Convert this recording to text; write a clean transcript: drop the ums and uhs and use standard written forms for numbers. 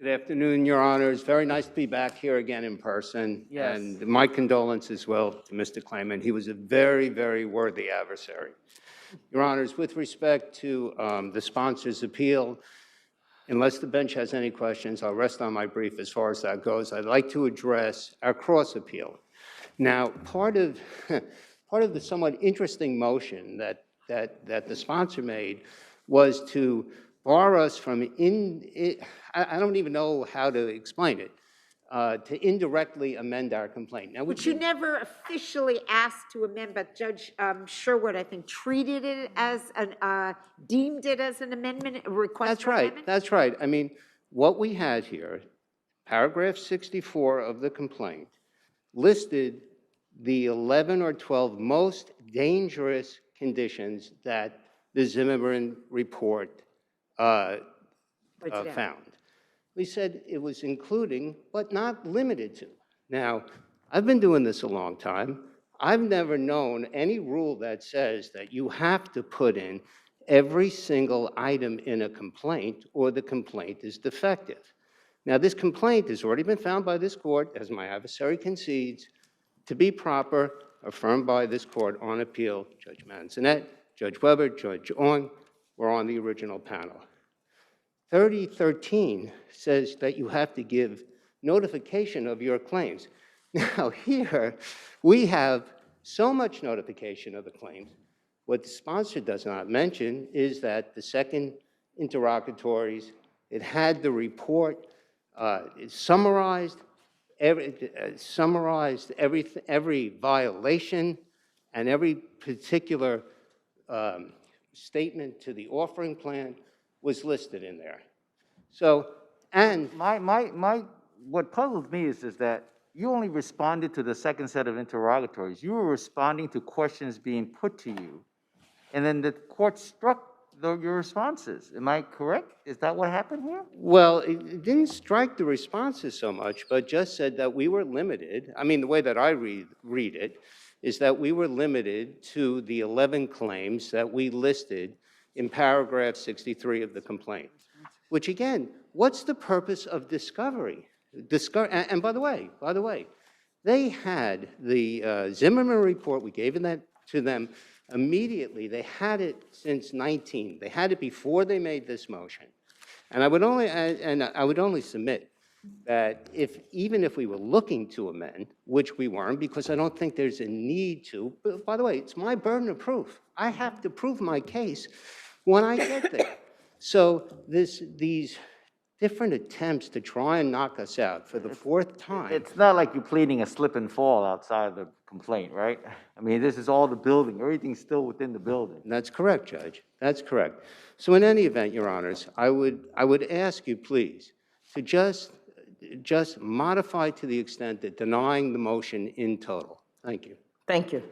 Good afternoon, Your Honors. Very nice to be back here again in person. Yes. And my condolences as well to Mr. Clayman. He was a very, very worthy adversary. Your Honors, with respect to the sponsor's appeal, unless the bench has any questions, I'll rest on my brief as far as that goes. I'd like to address our cross appeal. Now, part of the somewhat interesting motion that the sponsor made was to bar us from, I don't even know how to explain it, to indirectly amend our complaint. Now, Which you never officially asked to amend, but Judge Sherwood, I think, treated it as deemed it as an amendment, a request for amendment? That's right. I mean, what we had here, paragraph 64 of the complaint, listed the 11 or 12 most dangerous conditions that the Zimmerman report found. We said it was including, but not limited to. Now, I've been doing this a long time. I've never known any rule that says that you have to put in every single item in a complaint or the complaint is defective. Now, this complaint has already been found by this court, as my adversary concedes, to be proper, affirmed by this court on appeal. Judge Manzanet, Judge Weber, Judge Ong were on the original panel. 3013 says that you have to give notification of your claims. Now, here we have so much notification of the claims. What the sponsor does not mention is that the second interrogatories, it had the report, it summarized every violation and every particular statement to the offering plan was listed in there. So, and what puzzles me is that you only responded to the second set of interrogatories. You were responding to questions being put to you, and then the court struck your responses. Am I correct? Is that what happened here? well, it didn't strike the responses so much, but just said that we were limited. I mean, the way that I read it is that we were limited to the 11 claims that we listed in paragraph 63 of the complaint, which again, what's the purpose of discovery? And by the way, they had the Zimmerman report. We gave that to them immediately. They had it since 19. They had it before they made this motion. And I would only submit that even if we were looking to amend, which we weren't, because I don't think there's a need to, but by the way, it's my burden of proof. I have to prove my case when I get there. So these different attempts to try and knock us out for the fourth time. It's not like you're pleading a slip and fall outside of the complaint, right? I mean, this is all the building. Everything's still within the building. That's correct, Judge. That's correct. So in any event, Your Honors, I would ask you, please, to just modify to the extent that denying the motion in total. Thank you. Thank you.